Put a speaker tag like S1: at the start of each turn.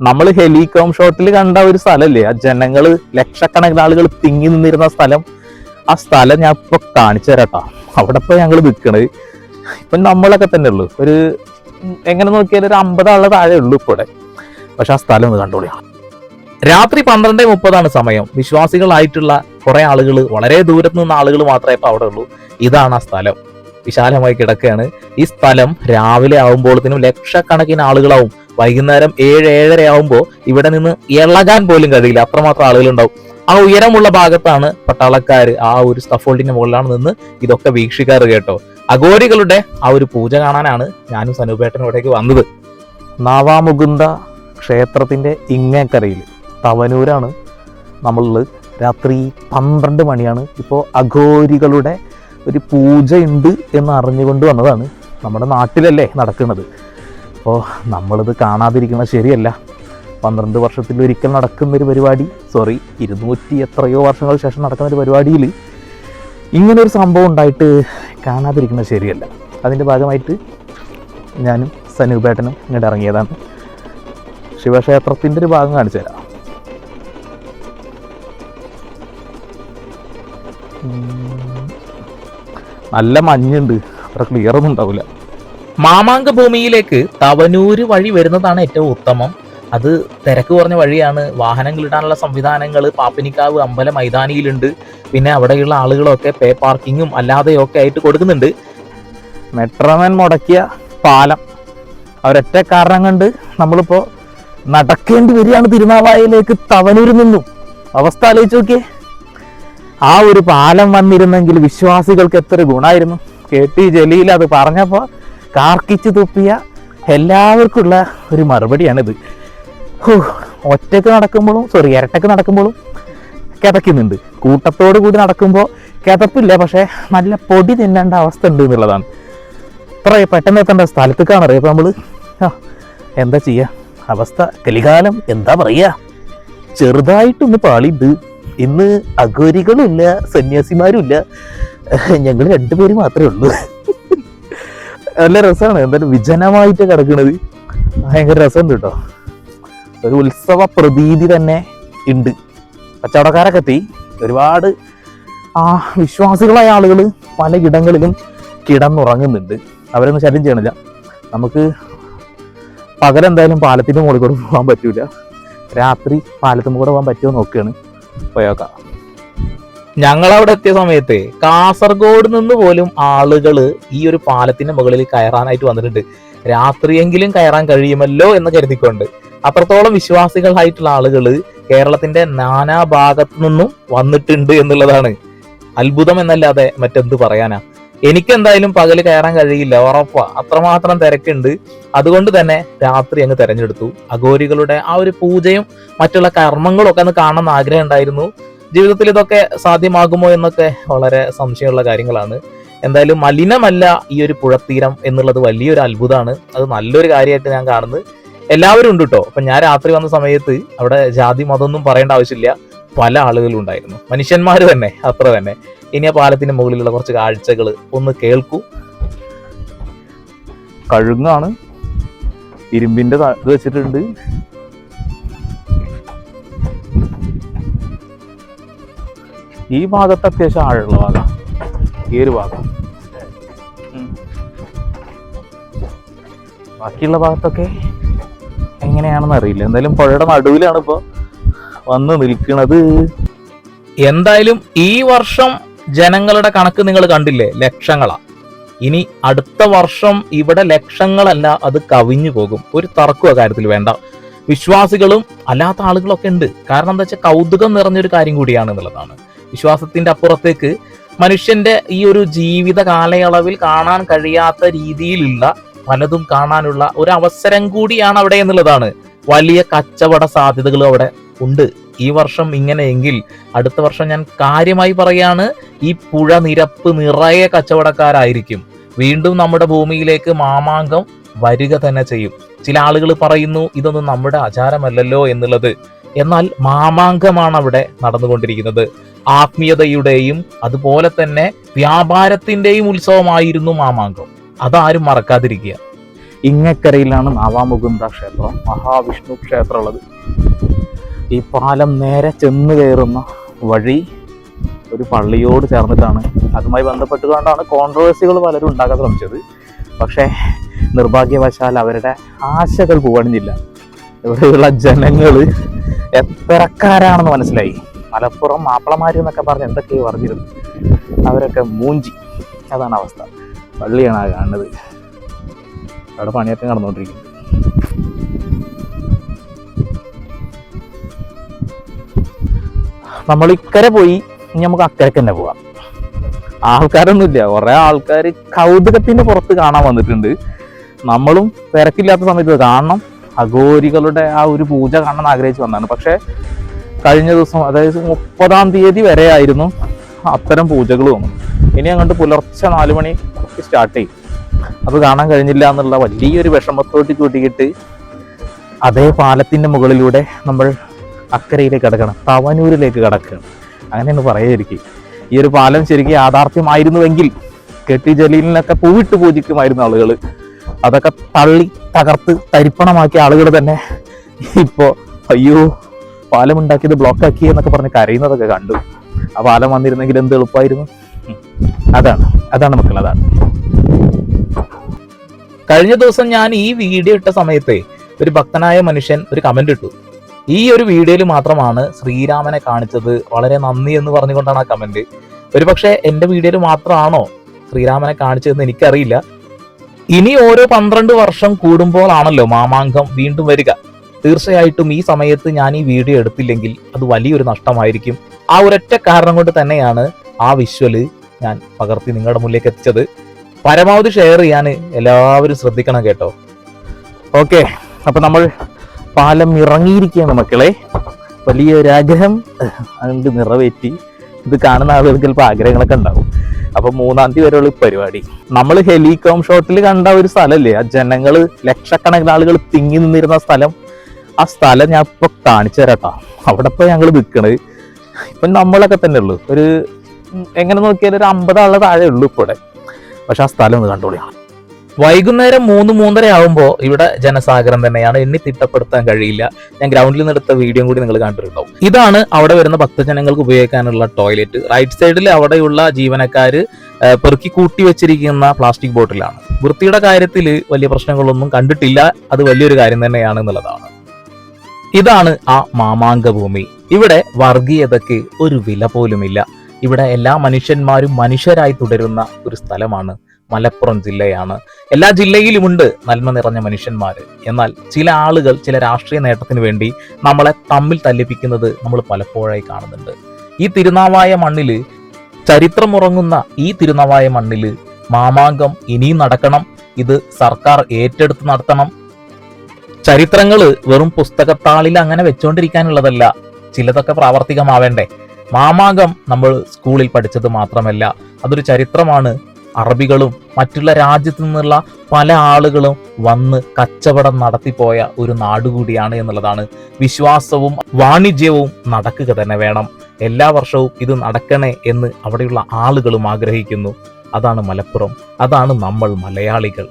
S1: നമ്മൾ ഹെലികോം ഷോട്ടിൽ കണ്ട ഒരു സ്ഥലല്ലേ, ആ ജനങ്ങള് ലക്ഷക്കണക്കിന് ആളുകൾ തിങ്ങി നിന്നിരുന്ന സ്ഥലം. ആ സ്ഥലം ഞാൻ ഇപ്പൊ കാണിച്ചു തരാട്ടോ. അവിടെ ഇപ്പൊ ഞങ്ങൾ നിൽക്കണത്. ഇപ്പൊ നമ്മളൊക്കെ തന്നെ ഉള്ളു, ഒരു എങ്ങനെ നോക്കിയാലും ഒരു 50 ആളുടെ താഴെ ഉള്ളു ഇപ്പൊ ഇവിടെ. പക്ഷെ ആ സ്ഥലം ഒന്ന് കണ്ടോളിയാണ്. രാത്രി 12:30 സമയം. വിശ്വാസികളായിട്ടുള്ള കുറെ ആളുകൾ, വളരെ ദൂരത്ത് നിന്ന് ആളുകൾ മാത്രമേ ഇപ്പൊ അവിടെ ഉള്ളൂ. ഇതാണ് ആ സ്ഥലം, വിശാലമായി കിടക്കുകയാണ്. ഈ സ്ഥലം രാവിലെ ആവുമ്പോഴത്തേനും ലക്ഷക്കണക്കിന് ആളുകളാവും. വൈകുന്നേരം 7-7:30 ആവുമ്പോൾ ഇവിടെ നിന്ന് ഇളകാൻ പോലും കഴിയില്ല, അത്രമാത്രം ആളുകൾ ഉണ്ടാവും. ആ ഉയരമുള്ള ഭാഗത്താണ് പട്ടാളക്കാർ ആ ഒരു സ്കഫോൾഡിന്റെ മുകളിലാണ് നിന്ന് ഇതൊക്കെ വീക്ഷിക്കാറ് കേട്ടോ. അഘോരികളുടെ ആ ഒരു പൂജ കാണാനാണ് ഞാനും സനൂപേട്ടനോടേക്ക് വന്നത്. നാവാമുകുന്ദ ക്ഷേത്രത്തിന്റെ ഇങ്ങേക്കരയിൽ തവനൂരാണ് നമ്മളുള്ളത്. രാത്രി 12 മണിയാണ്. ഇപ്പോൾ അഘോരികളുടെ ഒരു പൂജ ഉണ്ട് എന്ന് അറിഞ്ഞുകൊണ്ട് വന്നതാണ്. നമ്മുടെ നാട്ടിലല്ലേ നടക്കുന്നത്, അപ്പോൾ നമ്മളിത് കാണാതിരിക്കുന്നത് ശരിയല്ല. 12 വർഷത്തിലൊരിക്കൽ നടക്കുന്നൊരു പരിപാടി, 200 എത്രയോ വർഷങ്ങൾക്ക് ശേഷം നടക്കുന്ന ഒരു പരിപാടിയിൽ ഇങ്ങനൊരു സംഭവം ഉണ്ടായിട്ട് കാണാതിരിക്കുന്നത് ശരിയല്ല. അതിൻ്റെ ഭാഗമായിട്ട് ഞാനും സനൂപേട്ടനും ഇങ്ങോട്ട് ഇറങ്ങിയതാണ്. ശിവക്ഷേത്രത്തിൻ്റെ ഒരു ഭാഗം കാണിച്ചു തരാം. നല്ല മഞ്ഞുണ്ട്, അത്ര ക്ലിയർ ഒന്നും ഉണ്ടാവില്ല. മാമാങ്ക ഭൂമിയിലേക്ക് തവനൂര് വഴി വരുന്നതാണ് ഏറ്റവും ഉത്തമം. അത് തിരക്ക് കുറഞ്ഞ വഴിയാണ്. വാഹനങ്ങൾ ഇടാനുള്ള സംവിധാനങ്ങൾ പാപ്പിനിക്കാവ് അമ്പല മൈതാനിയിലുണ്ട്. പിന്നെ അവിടെയുള്ള ആളുകളൊക്കെ പേ പാർക്കിങ്ങും അല്ലാതെയൊക്കെ ആയിട്ട് കൊടുക്കുന്നുണ്ട്. മെട്രോമാൻ മുടക്കിയ പാലം, അവരൊറ്റ കാരണം കൊണ്ട് നമ്മളിപ്പോൾ നടക്കേണ്ടി വരികയാണ് തിരുനാവായയിലേക്ക് തവനൂരിൽ നിന്നും. അവസ്ഥ ആലോചിച്ച് നോക്കിയേ. ആ ഒരു പാലം വന്നിരുന്നെങ്കിൽ വിശ്വാസികൾക്ക് എത്ര ഗുണമായിരുന്നു. KT ജലീൽ അത് പറഞ്ഞപ്പോൾ കാർക്കിച്ച് തുപ്പിയ എല്ലാവർക്കുള്ള ഒരു മറുപടിയാണിത്. ഒറ്റക്ക് നടക്കുമ്പോഴും ഇരട്ടക്ക് നടക്കുമ്പോഴും കിതയ്ക്കുന്നുണ്ട്. കൂട്ടത്തോടു കൂടി നടക്കുമ്പോൾ കിതപ്പില്ല, പക്ഷെ നല്ല പൊടി തിന്നേണ്ട അവസ്ഥ ഉണ്ട് എന്നുള്ളതാണ്. ഇത്ര പെട്ടെന്ന് എത്തേണ്ട സ്ഥലത്തേക്കാണ് അറിയാം നമ്മൾ. എന്താ ചെയ്യുക, അവസ്ഥ കലികാലം എന്താ പറയുക, ചെറുതായിട്ടൊന്ന് പാളിണ്ട്. ഇന്ന് അഘോരികളുമില്ല, സന്യാസിമാരും ഇല്ല, ഞങ്ങൾ 2 പേര് മാത്രമേ ഉള്ളൂ. നല്ല രസമാണ്. എന്തായാലും വിജനമായിട്ട് കിടക്കുന്നത് ഭയങ്കര രസമുണ്ട് കേട്ടോ. ഒരു ഉത്സവ പ്രതീതി തന്നെ ഉണ്ട്. കച്ചവടക്കാരൊക്കെ എത്തി. ഒരുപാട് വിശ്വാസികളായ ആളുകൾ പല ഇടങ്ങളിലും കിടന്നുറങ്ങുന്നുണ്ട്. അവരൊന്നും ശല്യം ചെയ്യണില്ല. നമുക്ക് പകലെന്തായാലും പാലത്തിൻ്റെ മുകളിൽ കൂടെ പോകാൻ പറ്റൂല. രാത്രി പാലത്തിന് കൂടെ പോകാൻ പറ്റുമോ നോക്കുകയാണ്. പോയേക്കാം. ഞങ്ങളവിടെ എത്തിയ സമയത്ത് കാസർഗോഡ് നിന്ന് പോലും ആളുകൾ ഈ ഒരു പാലത്തിന്റെ മുകളിൽ കയറാനായിട്ട് വന്നിട്ടുണ്ട്. രാത്രിയെങ്കിലും കയറാൻ കഴിയുമല്ലോ എന്ന് കരുതിക്കൊണ്ട് അത്രത്തോളം വിശ്വാസികളായിട്ടുള്ള ആളുകൾ കേരളത്തിന്റെ നാനാ ഭാഗത്തു നിന്നും വന്നിട്ടുണ്ട് എന്നുള്ളതാണ് അത്ഭുതം എന്നല്ലാതെ മറ്റെന്ത് പറയാനാ. എനിക്കെന്തായാലും പകല് കയറാൻ കഴിയില്ല, ഉറപ്പാ. അത്രമാത്രം തിരക്കുണ്ട്. അതുകൊണ്ട് തന്നെ രാത്രി അങ്ങ് തെരഞ്ഞെടുത്തു. അഘോരികളുടെ ആ ഒരു പൂജയും മറ്റുള്ള കർമ്മങ്ങളും ഒക്കെ ഒന്ന് കാണാൻ ആഗ്രഹം ഉണ്ടായിരുന്നു. ജീവിതത്തിൽ ഇതൊക്കെ സാധ്യമാകുമോ എന്നൊക്കെ വളരെ സംശയമുള്ള കാര്യങ്ങളാണ്. എന്തായാലും മലിനമല്ല ഈ ഒരു പുഴത്തീരം എന്നുള്ളത് വലിയൊരു അത്ഭുതമാണ്. അത് നല്ലൊരു കാര്യമായിട്ട് ഞാൻ കാണുന്നത്. എല്ലാവരും ഉണ്ട് കേട്ടോ. അപ്പൊ ഞാൻ രാത്രി വന്ന സമയത്ത് അവിടെ ജാതി മതമൊന്നും പറയേണ്ട ആവശ്യമില്ല, പല ആളുകളും ഉണ്ടായിരുന്നു, മനുഷ്യന്മാർ തന്നെ, അത്ര തന്നെ. ഇനി ആ പാലത്തിന്റെ മുകളിലുള്ള കുറച്ച് കാഴ്ചകൾ ഒന്ന് കേൾക്കൂ. കഴുങ്ങാണ്, ഇരുമ്പിന്റെ ഇത് വെച്ചിട്ടുണ്ട്. ഈ ഭാഗത്ത് അത്യാവശ്യം ആഴമുള്ള ഭാഗം, ഈ ഒരു ഭാഗം. ബാക്കിയുള്ള ഭാഗത്തൊക്കെ എങ്ങനെയാണെന്ന് അറിയില്ല. എന്തായാലും പുഴയുടെ നടുവിലാണ് ഇപ്പോൾ വന്ന് നിൽക്കുന്നത്. എന്തായാലും ഈ വർഷം ജനങ്ങളുടെ കണക്ക് നിങ്ങൾ കണ്ടില്ലേ, ലക്ഷങ്ങളാ. ഇനി അടുത്ത വർഷം ഇവിടെ ലക്ഷങ്ങളല്ല, അത് കവിഞ്ഞു പോകും. ഒരു തർക്കവും കാര്യത്തിൽ വേണ്ട. വിശ്വാസികളും അല്ലാത്ത ആളുകളൊക്കെ ഉണ്ട്. കാരണം എന്താ വെച്ചാൽ കൗതുകം നിറഞ്ഞൊരു കാര്യം കൂടിയാണ് എന്നുള്ളതാണ്. വിശ്വാസത്തിന്റെ അപ്പുറത്തേക്ക് മനുഷ്യന്റെ ഈ ഒരു ജീവിത കാലയളവിൽ കാണാൻ കഴിയാത്ത രീതിയിലുള്ള പലതും കാണാനുള്ള ഒരു അവസരം കൂടിയാണ് അവിടെ എന്നുള്ളതാണ്. വലിയ കച്ചവട സാധ്യതകൾ അവിടെ ഉണ്ട്. ഈ വർഷം ഇങ്ങനെയെങ്കിൽ അടുത്ത വർഷം ഞാൻ കാര്യമായി പറയാണ്, ഈ പുഴ നിരപ്പ് നിറയെ കച്ചവടക്കാരായിരിക്കും. വീണ്ടും നമ്മുടെ ഭൂമിയിലേക്ക് മാമാങ്കം വരിക തന്നെ ചെയ്യും. ചില ആളുകൾ പറയുന്നു ഇതൊന്നും നമ്മുടെ ആചാരമല്ലല്ലോ എന്നുള്ളത്. എന്നാൽ മാമാങ്കമാണ് അവിടെ നടന്നുകൊണ്ടിരിക്കുന്നത്. ആത്മീയതയുടെയും അതുപോലെ തന്നെ വ്യാപാരത്തിന്റെയും ഉത്സവമായിരുന്നു മാമാങ്കം. അതാരും മറക്കാതിരിക്കുക. ഇങ്ങക്കരയിലാണ് നാവാമുകുന്ദ ക്ഷേത്രം, മഹാവിഷ്ണു ക്ഷേത്രം ഉള്ളത്. ഈ പാലം നേരെ ചെന്ന് കയറുന്ന വഴി ഒരു പള്ളിയോട് ചേർന്നിട്ടാണ്. അതുമായി ബന്ധപ്പെട്ടുകൊണ്ടാണ് കോൺട്രവേഴ്സികൾ പലരും ഉണ്ടാക്കാൻ ശ്രമിച്ചത്. പക്ഷേ നിർഭാഗ്യവശാൽ അവരുടെ ആശകൾ പോകണില്ല. ഇവിടെയുള്ള ജനങ്ങൾ എത്രക്കാരാണെന്ന് മനസ്സിലായി. മലപ്പുറം മാപ്പിളമാര് എന്നൊക്കെ പറഞ്ഞ് എന്തൊക്കെയോ പറഞ്ഞിരുന്നു. അവരൊക്കെ മൂഞ്ചി. അതാണ് അവസ്ഥ. പള്ളിയാണ് ആ കാണുന്നത്. അവിടെ പണിയൊക്കെ നടന്നുകൊണ്ടിരിക്കുന്നത്. നമ്മൾ ഇക്കരെ പോയി, ഇനി നമുക്ക് അക്കരക്ക് തന്നെ പോവാം. ആൾക്കാരൊന്നുമില്ല. കുറെ ആൾക്കാർ കൗതുകത്തിന്റെ പുറത്ത് കാണാൻ വന്നിട്ടുണ്ട്. നമ്മളും തിരക്കില്ലാത്ത സമയത്ത് കാണണം. അഘോരികളുടെ ആ ഒരു പൂജ കാണാൻ ആഗ്രഹിച്ച് വന്നതാണ്. പക്ഷെ കഴിഞ്ഞ ദിവസം, അതായത് 30-ാം തീയതി വരെ ആയിരുന്നു അത്തരം പൂജകൾ വന്നു. ഇനി അങ്ങോട്ട് പുലർച്ചെ 4 മണി സ്റ്റാർട്ട് ചെയ്യും. അത് കാണാൻ കഴിഞ്ഞില്ല എന്നുള്ള വലിയൊരു വിഷമത്തോട്ട് കൂട്ടിയിട്ട് അതേ പാലത്തിന്റെ മുകളിലൂടെ നമ്മൾ അക്കരയിലേക്ക് കടക്കണം, തവനൂരിലേക്ക് കടക്കണം. അങ്ങനെയാണ് പറയാതിരിക്കും. ഈ ഒരു പാലം ശരിക്കും യാഥാർത്ഥ്യമായിരുന്നുവെങ്കിൽ കെട്ടി ജലീലിനൊക്കെ പൂവിട്ട് പൂജിക്കുമായിരുന്നു ആളുകൾ. അതൊക്കെ തള്ളി തകർത്ത് തരിപ്പണമാക്കിയ ആളുകൾ തന്നെ ഇപ്പോൾ അയ്യോ പാലം ഉണ്ടാക്കിയത് ബ്ലോക്കാക്കി എന്നൊക്കെ പറഞ്ഞ് കരയുന്നതൊക്കെ കണ്ടു. ആ പാലം വന്നിരുന്നെങ്കിൽ എന്ത് എളുപ്പമായിരുന്നു. അതാണ് മക്കൾ, അതാണ്. കഴിഞ്ഞ ദിവസം ഞാൻ ഈ വീഡിയോ ഇട്ട സമയത്തെ ഒരു ഭക്തനായ മനുഷ്യൻ ഒരു കമന്റ് ഇട്ടു. ഈ ഒരു വീഡിയോയിൽ മാത്രമാണ് ശ്രീരാമനെ കാണിച്ചത്, വളരെ നന്ദി എന്ന് പറഞ്ഞുകൊണ്ടാണ് ആ കമന്റ്. ഒരുപക്ഷെ എന്റെ വീഡിയോയിൽ മാത്രമാണോ ശ്രീരാമനെ കാണിച്ചതെന്ന് എനിക്കറിയില്ല. ഇനി ഓരോ 12 വർഷം കൂടുമ്പോഴാണല്ലോ മാമാങ്കം വീണ്ടും വരിക. തീർച്ചയായിട്ടും ഈ സമയത്ത് ഞാൻ ഈ വീഡിയോ എടുത്തില്ലെങ്കിൽ അത് വലിയൊരു നഷ്ടമായിരിക്കും. ആ ഒരൊറ്റ കാരണം കൊണ്ട് തന്നെയാണ് ആ വിഷ്വല് ഞാൻ പകർത്തി നിങ്ങളുടെ മുന്നിലേക്ക് എത്തിച്ചത്. പരമാവധി ഷെയർ ചെയ്യാൻ എല്ലാവരും ശ്രദ്ധിക്കണം കേട്ടോ. ഓക്കെ, അപ്പൊ നമ്മൾ പാലം ഇറങ്ങിയിരിക്കുകയാണ് മക്കളെ. വലിയൊരു ആഗ്രഹം അതുകൊണ്ട് നിറവേറ്റി. ഇത് കാണുന്ന ആളുകൾക്ക് ചിലപ്പോൾ ആഗ്രഹങ്ങളൊക്കെ ഉണ്ടാവും. അപ്പൊ 3-ാം തീയതി വരെയുള്ള പരിപാടി. നമ്മൾ ഹെലികോം ഷോട്ടിൽ കണ്ട ഒരു സ്ഥലല്ലേ, ആ ജനങ്ങള് ലക്ഷക്കണക്കിന് ആളുകൾ തിങ്ങി നിന്നിരുന്ന സ്ഥലം. ആ സ്ഥലം ഞാൻ ഇപ്പൊ കാണിച്ചു തരാട്ടോ. അവിടെ ഇപ്പൊ ഞങ്ങൾ നിൽക്കണത്. ഇപ്പൊ നമ്മളൊക്കെ തന്നെ ഉള്ളു. ഒരു എങ്ങനെ നോക്കിയാലും ഒരു 50 ആളുടെ താഴെ ഉള്ളു ഇപ്പൊ ഇവിടെ. പക്ഷെ ആ സ്ഥലം ഒന്ന് കണ്ടോളിയാണ്. വൈകുന്നേരം 3-3:30 ആകുമ്പോൾ ഇവിടെ ജനസാഗരം തന്നെയാണ്. എണ്ണി തിട്ടപ്പെടുത്താൻ കഴിയില്ല. ഞാൻ ഗ്രൗണ്ടിൽ നിന്ന് എടുത്ത വീഡിയോ കൂടി നിങ്ങൾ കണ്ടിട്ടുണ്ടാവും. ഇതാണ് അവിടെ വരുന്ന ഭക്തജനങ്ങൾക്ക് ഉപയോഗിക്കാനുള്ള ടോയ്ലറ്റ്. റൈറ്റ് സൈഡിൽ അവിടെയുള്ള ജീവനക്കാര് പെറുക്കി കൂട്ടി വെച്ചിരിക്കുന്ന പ്ലാസ്റ്റിക് ബോട്ടിലാണ്. വൃത്തിയുടെ കാര്യത്തിൽ വലിയ പ്രശ്നങ്ങളൊന്നും കണ്ടിട്ടില്ല. അത് വലിയൊരു കാര്യം തന്നെയാണ് എന്നുള്ളതാണ്. ഇതാണ് ആ മാമാങ്ക ഭൂമി. ഇവിടെ വർഗീയതയ്ക്ക് ഒരു വില പോലുമില്ല. ഇവിടെ എല്ലാ മനുഷ്യന്മാരും മനുഷ്യരായി തുടരുന്ന ഒരു സ്ഥലമാണ്. മലപ്പുറം ജില്ലയാണ്. എല്ലാ ജില്ലയിലുമുണ്ട് നന്മ നിറഞ്ഞ മനുഷ്യന്മാര്. എന്നാൽ ചില ആളുകൾ ചില രാഷ്ട്രീയ നേട്ടത്തിന് വേണ്ടി നമ്മളെ തമ്മിൽ തല്ലിപ്പിക്കുന്നത് നമ്മൾ പലപ്പോഴായി കാണുന്നുണ്ട്. ഈ തിരുനാവായ മണ്ണില്, ചരിത്രമുറങ്ങുന്ന ഈ തിരുനാവായ മണ്ണില് മാമാങ്കം ഇനിയും നടക്കണം. ഇത് സർക്കാർ ഏറ്റെടുത്ത് നടത്തണം. ചരിത്രങ്ങള് വെറും പുസ്തകത്താളിൽ അങ്ങനെ വെച്ചോണ്ടിരിക്കാനുള്ളതല്ല. ചിലതൊക്കെ പ്രാവർത്തികമാവേണ്ടേ. മാമാങ്കം നമ്മൾ സ്കൂളിൽ പഠിച്ചത് മാത്രമല്ല, അതൊരു ചരിത്രമാണ്. അറബികളും മറ്റുള്ള രാജ്യത്തു നിന്നുള്ള പല ആളുകളും വന്ന് കച്ചവടം നടത്തിപ്പോയ ഒരു നാടുകൂടിയാണ് എന്നുള്ളതാണ്. വിശ്വാസവും വാണിജ്യവും നടക്കുക തന്നെ വേണം. എല്ലാ വർഷവും ഇത് നടക്കണേ എന്ന് അവിടെയുള്ള ആളുകളും ആഗ്രഹിക്കുന്നു. അതാണ് മലപ്പുറം. അതാണ് നമ്മൾ മലയാളികൾ.